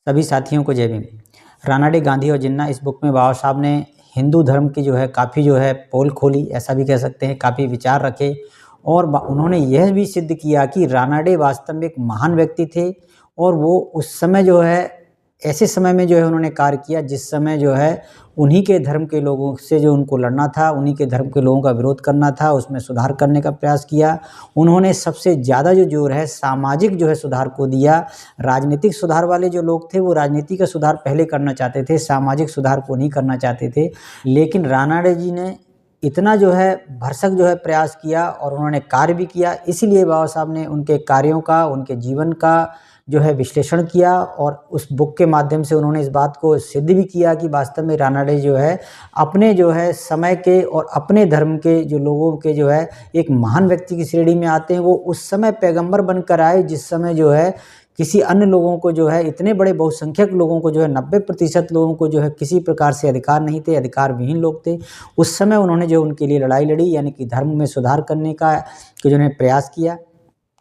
सभी साथियों को जय भीम। रानाडे, गांधी और जिन्ना, इस बुक में बाबा साहब ने हिंदू धर्म की जो है काफ़ी जो है पोल खोली, ऐसा भी कह सकते हैं, काफ़ी विचार रखे और उन्होंने यह भी सिद्ध किया कि रानाडे वास्तव में एक महान व्यक्ति थे और वो उस समय जो है ऐसे समय में जो है उन्होंने कार्य किया जिस समय जो है उन्हीं के धर्म के लोगों से जो उनको लड़ना था, उन्हीं के धर्म के लोगों का विरोध करना था, उसमें सुधार करने का प्रयास किया। उन्होंने सबसे ज़्यादा जो जोर है सामाजिक जो है सुधार को दिया। राजनीतिक सुधार वाले जो लोग थे वो राजनीति का सुधार पहले करना चाहते थे, सामाजिक सुधार को नहीं करना चाहते थे। लेकिन रानाडे जी ने इतना जो है भरसक जो है प्रयास किया और उन्होंने कार्य भी किया। इसीलिए बाबा साहब ने उनके कार्यों का, उनके जीवन का जो है विश्लेषण किया और उस बुक के माध्यम से उन्होंने इस बात को सिद्ध भी किया कि वास्तव में रानाडे जो है अपने जो है समय के और अपने धर्म के जो लोगों के जो है एक महान व्यक्ति की श्रेणी में आते हैं। वो उस समय पैगंबर बनकर आए जिस समय जो है किसी अन्य लोगों को जो है, इतने बड़े बहुसंख्यक लोगों को जो है 90% लोगों को जो है किसी प्रकार से अधिकार नहीं थे, अधिकार विहीन लोग थे। उस समय उन्होंने जो उनके लिए लड़ाई लड़ी, यानी कि धर्म में सुधार करने का जो उन्होंने प्रयास किया।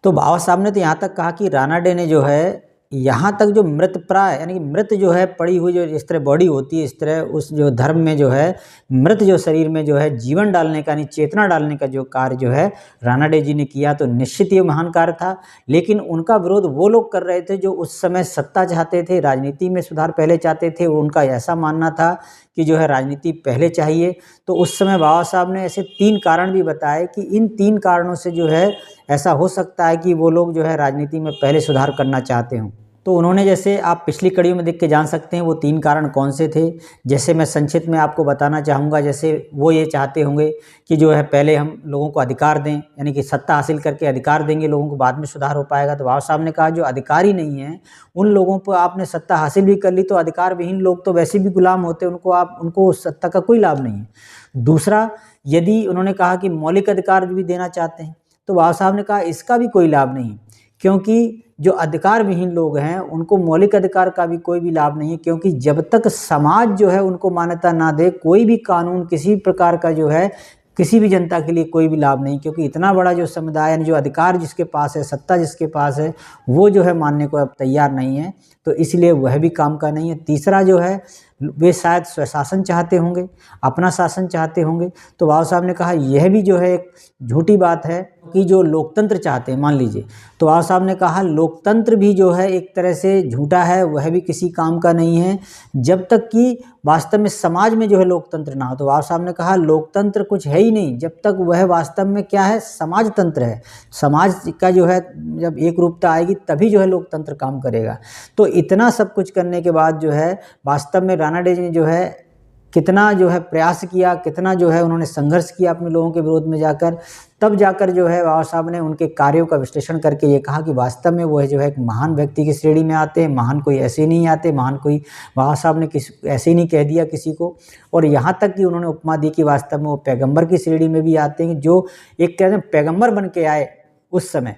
तो बाबा साहब ने तो यहाँ तक कहा कि रानाडे ने जो है यहाँ तक जो मृत प्राय यानी कि मृत जो है पड़ी हुई जो इस तरह बॉडी होती है, इस तरह उस जो धर्म में जो है मृत जो शरीर में जो है जीवन डालने का, यानी चेतना डालने का जो कार्य जो है रानाडे जी ने किया, तो निश्चित ये महान कार्य था। लेकिन उनका विरोध वो लोग कर रहे थे जो उस समय सत्ता चाहते थे, राजनीति में सुधार पहले चाहते थे। उनका ऐसा मानना था कि जो है राजनीति पहले चाहिए। तो उस समय बाबा साहब ने ऐसे 3 कारण भी बताए कि इन 3 कारणों से जो है ऐसा हो सकता है कि वो लोग जो है राजनीति में पहले सुधार करना चाहते हों। तो उन्होंने, जैसे आप पिछली कड़ियों में देख के जान सकते हैं वो 3 कारण कौन से थे। जैसे मैं संक्षिप्त में आपको बताना चाहूँगा, जैसे वो ये चाहते होंगे कि जो है पहले हम लोगों को अधिकार दें, यानी कि सत्ता हासिल करके अधिकार देंगे लोगों को, बाद में सुधार हो पाएगा। तो बाबा साहब ने कहा जो अधिकारी नहीं है उन लोगों पर आपने सत्ता हासिल भी कर ली तो अधिकार विहीन लोग तो वैसे भी गुलाम होते, उनको सत्ता का कोई लाभ नहीं है। दूसरा, यदि उन्होंने कहा कि मौलिक अधिकार भी देना चाहते हैं तो बाबा साहब ने कहा इसका भी कोई लाभ नहीं, क्योंकि जो अधिकार विहीन लोग हैं उनको मौलिक अधिकार का भी कोई भी लाभ नहीं है, क्योंकि जब तक समाज जो है उनको मान्यता ना दे कोई भी कानून किसी प्रकार का जो है किसी भी जनता के लिए कोई भी लाभ नहीं, क्योंकि इतना बड़ा जो समुदाय यानी जो अधिकार जिसके पास है, सत्ता जिसके पास है, वो जो है मानने को अब तैयार नहीं है, तो इसलिए वह भी काम का नहीं है। तीसरा जो है वे शायद स्वशासन चाहते होंगे, अपना शासन चाहते होंगे। तो बाबा साहब ने कहा यह भी जो है एक झूठी बात है कि जो लोकतंत्र चाहते हैं, मान लीजिए, तो बाबा साहब ने कहा लोकतंत्र भी जो है एक तरह से झूठा है, वह भी किसी काम का नहीं है जब तक कि वास्तव में समाज में जो है लोकतंत्र ना हो। तो बाबा साहब ने कहा लोकतंत्र कुछ है ही नहीं जब तक वह वास्तव में क्या है, समाज तंत्र है। समाज का जो है जब एक रूपता आएगी तभी जो है लोकतंत्र काम करेगा। तो इतना सब कुछ करने के बाद जो है वास्तव में रानाडे जी ने जो है कितना जो है प्रयास किया, कितना जो है उन्होंने संघर्ष किया अपने लोगों के विरोध में जाकर, तब जाकर जो है बाबा साहब ने उनके कार्यों का विश्लेषण करके ये कहा कि वास्तव में वो जो है एक महान व्यक्ति की श्रेणी में आते हैं। महान कोई ऐसे नहीं आते, महान कोई, बाबा साहब ने ऐसे ही नहीं कह दिया किसी को। और यहाँ तक कि उन्होंने उपमा दी कि वास्तव में वो पैगंबर की श्रेणी में भी आते हैं, जो एक कहते हैं पैगंबर बन के आए उस समय,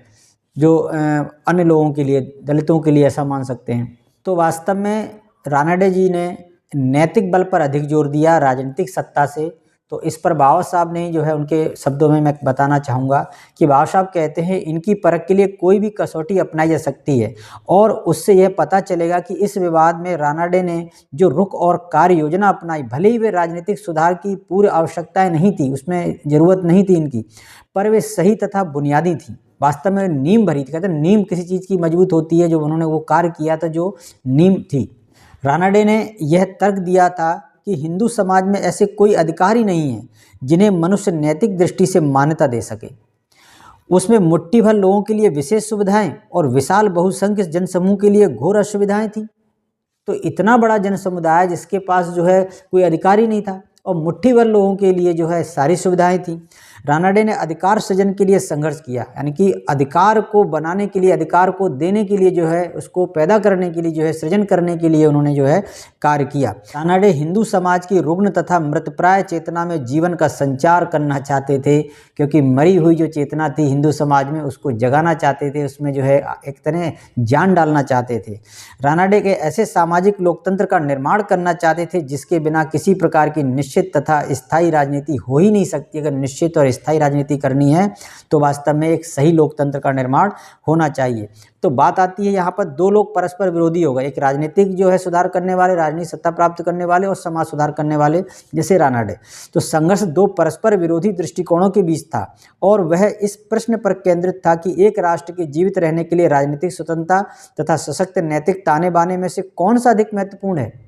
जो अन्य लोगों के लिए, दलितों के लिए, ऐसा मान सकते हैं। तो वास्तव में रानाडे जी ने नैतिक बल पर अधिक जोर दिया राजनीतिक सत्ता से। तो इस पर बाबा साहब ने जो है उनके शब्दों में मैं बताना चाहूँगा कि बाबा साहब कहते हैं इनकी परख के लिए कोई भी कसौटी अपनाई जा सकती है और उससे यह पता चलेगा कि इस विवाद में रानाडे ने जो रुख और कार्य योजना अपनाई, भले ही वे राजनीतिक सुधार की पूरी आवश्यकताएं नहीं थी, उसमें ज़रूरत नहीं थी इनकी, पर वे सही तथा बुनियादी थी, वास्तव में नींव भरी थी। कहते हैं नींव किसी चीज़ की मजबूत होती है, जो उन्होंने वो कार्य किया था जो नींव थी। रानाडे ने यह तर्क दिया था कि हिंदू समाज में ऐसे कोई अधिकार ही नहीं है जिन्हें मनुष्य नैतिक दृष्टि से मान्यता दे सके। उसमें मुट्ठी भर लोगों के लिए विशेष सुविधाएं और विशाल बहुसंख्यक जनसमूह के लिए घोर असुविधाएं थी। तो इतना बड़ा जन समुदाय जिसके पास जो है कोई अधिकार ही नहीं था और मुट्ठी भर लोगों के लिए जो है सारी सुविधाएं थी। रानाडे ने अधिकार सृजन के लिए संघर्ष किया, यानी कि अधिकार को बनाने के लिए, अधिकार को देने के लिए जो है, उसको पैदा करने के लिए जो है, सृजन करने के लिए उन्होंने जो है कार्य किया। रानाडे हिंदू समाज की रुग्ण तथा मृतप्राय चेतना में जीवन का संचार करना चाहते थे, क्योंकि मरी हुई जो चेतना थी हिंदू समाज में उसको जगाना चाहते थे, उसमें जो है एक तरह जान डालना चाहते थे। रानाडे के ऐसे सामाजिक लोकतंत्र का निर्माण करना चाहते थे जिसके बिना किसी प्रकार की निश्चित तथा स्थायी राजनीति हो ही नहीं सकती। अगर निश्चित और स्थायी राजनीति करनी है तो वास्तव में एक सही लोकतंत्र का निर्माण होना चाहिए। तो बात आती है यहाँ पर दो लोग परस्पर विरोधी हो गए, एक राजनीतिक जो है सुधार करने वाले, राजनीतिक सत्ता प्राप्त करने वाले, और समाज सुधार करने वाले जैसे रानाडे। तो संघर्ष दो परस्पर विरोधी दृष्टिकोणों के बीच था और वह इस प्रश्न पर केंद्रित था कि एक राष्ट्र के जीवित रहने के लिए राजनीतिक स्वतंत्रता तथा सशक्त नैतिक ताने बाने में से कौन सा अधिक महत्वपूर्ण है।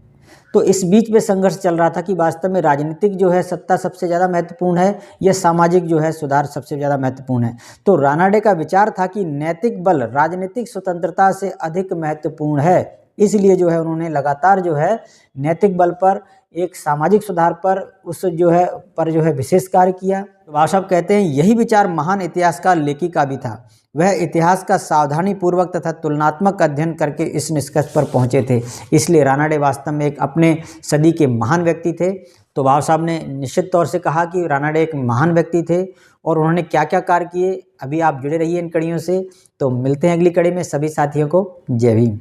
तो इस बीच में संघर्ष चल रहा था कि वास्तव में राजनीतिक जो है सत्ता सबसे ज़्यादा महत्वपूर्ण है या सामाजिक जो है सुधार सबसे ज़्यादा महत्वपूर्ण है। तो रानाडे का विचार था कि नैतिक बल राजनीतिक स्वतंत्रता से अधिक महत्वपूर्ण है, इसलिए जो है उन्होंने लगातार जो है नैतिक बल पर, एक सामाजिक सुधार पर जो है विशेष कार्य किया। तो बाबा साहब कहते हैं यही विचार महान इतिहासकार लेखी का भी था। वह इतिहास का सावधानी पूर्वक तथा तुलनात्मक अध्ययन करके इस निष्कर्ष पर पहुंचे थे। इसलिए रानाडे वास्तव में एक अपने सदी के महान व्यक्ति थे। तो बाबा साहब ने निश्चित तौर से कहा कि रानाडे एक महान व्यक्ति थे और उन्होंने क्या क्या कार्य किए। अभी आप जुड़े रहिए इन कड़ियों से। तो मिलते हैं अगली कड़ी में। सभी साथियों को जय भीम।